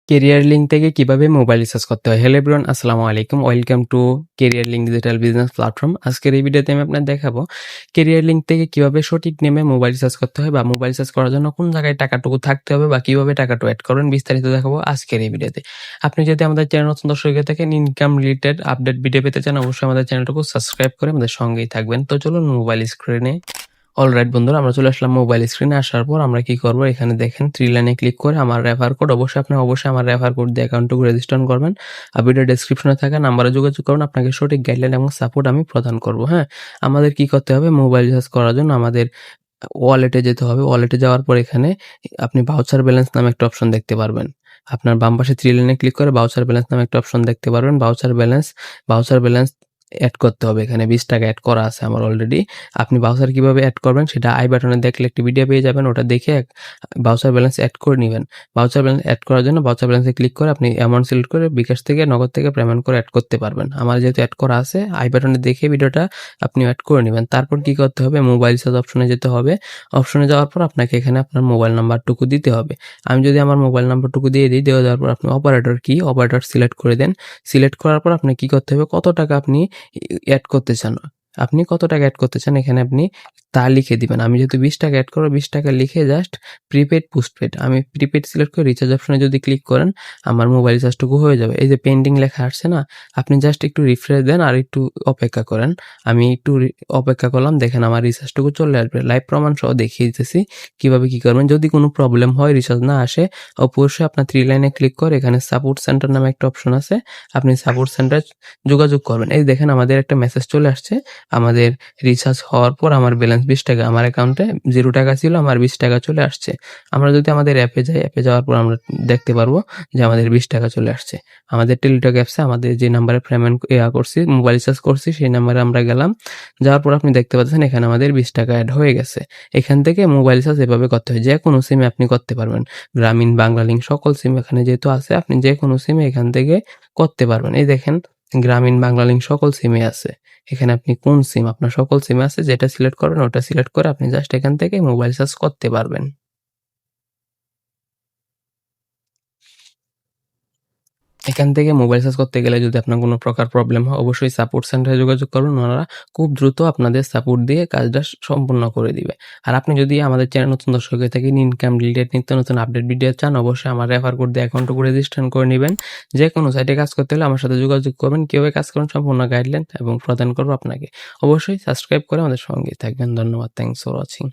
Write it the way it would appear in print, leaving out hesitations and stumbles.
Career link থেকে কিভাবে mobile recharge করতে হয়। হ্যালো এভরিওয়ান, আসসালামু আলাইকুম। Welcome to career link digital business platform. আজকের এই ভিডিওতে আমি আপনাদের দেখাবো কেরিয়ার লিঙ্ক থেকে কিভাবে সঠিক নেমে মোবাইল রিচার্জ করতে হয় বা মোবাইল রিচার্জ করার জন্য কোন জায়গায় টাকাটুকু থাকতে হবে বা কিভাবে টাকাটুকু অ্যাড করবেন, বিস্তারিত দেখাবো আজকের এই ভিডিওতে। আপনি যদি আমাদের চ্যানেল নতুন দর্শক হয়ে থাকেন, ইনকাম রিলেটেড আপডেট ভিডিও পেতে চান, অবশ্যই আমাদের চ্যানেলটাকে সাবস্ক্রাইব করে আমাদের সঙ্গেই থাকবেন। তো চলুন মোবাইল স্ক্রিনে। অলরাইট বন্ধুরা, আমরা চলে আসলাম মোবাইল স্ক্রিনে। আসার পর আমরা কি করব, এখানে দেখেন 3 লাইনে ক্লিক করে আমার রেফার কোড, অবশ্যই আমার রেফার কোড দিয়ে অ্যাকাউন্টটুকু রেজিস্টার করবেন। আর ভিডিও ডেসক্রিপশনে থাকা নাম্বারে যোগাযোগ করুন, আপনাকে সঠিক গাইডলাইন এবং সাপোর্ট আমি প্রদান করব। হ্যাঁ, আমাদের কি করতে হবে, মোবাইল রিচার্জ করার জন্য আমাদের ওয়ালেটে যেতে হবে। ওয়ালেটে যাওয়ার পর এখানে আপনি ভাউচার ব্যালেন্স নামে একটা অপশন দেখতে পারবেন। আপনার বাম পাশে 3 লাইনে ক্লিক করে ভাউচার ব্যালেন্স নামে একটা অপশন দেখতে পারবেন। ভাউচার ব্যালেন্স এড করতে হবে। এখানে 20 টাকা এড করা আছে আমার অলরেডি। আপনি ভাউচার কিভাবে এড করবেন সেটা আই বাটনে দেখলে একটি ভিডিও পেয়ে যাবেন, ওটা দেখে ভাউচার ব্যালেন্স এড করে নেবেন। ভাউচার ব্যালেন্স এড করার জন্য ভাউচার ব্যালেন্সে ক্লিক করে আপনি অ্যামাউন্ট সিলেক্ট করে বিকাশ থেকে নগদ থেকে পেমেন্ট করে এড করতে পারবেন। আমার যেহেতু এড করা আছে, আই বাটনে দেখে ভিডিওটা আপনি এড করে নেবেন। তারপর কি করতে হবে, মোবাইল রিচার্জ অপশনে যেতে হবে। অপশনে যাওয়ার পর আপনাকে এখানে আপনার মোবাইল নাম্বারটুকু দিতে হবে। আমি যদি আমার মোবাইল নাম্বারটুকু দিয়ে দিই, দেওয়ার পর আপনি অপারেটর সিলেক্ট করে দেন। সিলেক্ট করার পর আপনি কি করতে হবে, কত টাকা আপনি এড করতে চান, এখানে আপনি তা লিখে দিবেন। আমি যেহেতু 20 টাকা এড করবো, 20 টাকা লিখে জাস্ট প্রিপেড পোস্টপেড আমি প্রিপেড সিলেক্ট করে রিচার্জ অপশনে যদি ক্লিক করেন, আমার মোবাইল রিচার্জটুকু হয়ে যাবে। এই যে পেন্ডিং লেখা আসছে না, আপনি জাস্ট একটু রিফ্রেশ দেন আর একটু অপেক্ষা করেন। আমি একটু অপেক্ষা করলাম, দেখেন আমার রিচার্জটুকু চলে আসবে। লাইভ প্রমাণ সহ দেখিয়ে দিতেছি কিভাবে কি করবেন। যদি কোনো প্রবলেম হয়, রিচার্জ না আসে, অবশ্যই আপনার 3 লাইনে ক্লিক করে এখানে সাপোর্ট সেন্টার নামে একটা অপশন আছে, আপনি সাপোর্ট সেন্টার যোগাযোগ করবেন। এই দেখেন আমাদের একটা মেসেজ চলে আসছে, আমাদের রিচার্জ হওয়ার পর আমার ব্যালেন্স 20 টাকা, আমার অ্যাকাউন্টে 0 টাকা ছিল, আমার 20 টাকা চলে আসছে। আমরা যদি আমাদের অ্যাপে যাই, অ্যাপে যাওয়ার পর আমরা দেখতে পারবো যে আমাদের 20 টাকা চলে আসছে। আমাদের টেলিটক অ্যাপসে আমাদের যে নাম্বারে পেমেন্ট করছি, মোবাইল রিচার্জ করছি, সেই নাম্বারে আমরা গেলাম। যাওয়ার পর আপনি দেখতে পাচ্ছেন এখানে আমাদের 20 টাকা অ্যাড হয়ে গেছে। এখান থেকে মোবাইল রিচার্জ এভাবে করতে হয়, যে কোনো সিমে আপনি করতে পারবেন। গ্রামীণ, বাংলালিংক সকল সিম এখানে যেহেতু আছে, আপনি যে কোনো সিমে এখান থেকে করতে পারবেন। এই দেখেন গ্রামীণ, বাংলালিংক সকল সিমে আছে। এখানে আপনি কোন সিম, আপনার সকল সিমে আছে, যেটা সিলেক্ট করবেন ওটা সিলেক্ট করে আপনি জাস্ট এখান থেকে মোবাইল রিচার্জ করতে পারবেন। এখান থেকে মোবাইল রিচার্জ করতে গেলে যদি আপনার কোনো প্রকার প্রবলেম হয়, অবশ্যই সাপোর্ট সেন্টারে যোগাযোগ করুন। ওনারা খুব দ্রুত আপনাদের সাপোর্ট দিয়ে কাজটা সম্পূর্ণ করে দিবে। আর আপনি যদি আমাদের চ্যানেল নতুন দর্শক হয়ে থাকেন, ইনকাম রিলেটেড নিত্য নতুন আপডেট ভিডিও চান, অবশ্যই আমার রেফার কোড দিয়ে অ্যাকাউন্টটুকু রেজিস্ট্রেশন করে নেবেন। যে কোনো সাইটে কাজ করতে হলে আমার সাথে যোগাযোগ করবেন। কীভাবে কাজ করুন সম্পূর্ণ গাইডলাইন এবং প্রদান করবো আপনাকে। অবশ্যই সাবস্ক্রাইব করে আমাদের সঙ্গে থাকবেন। ধন্যবাদ। Thanks for watching.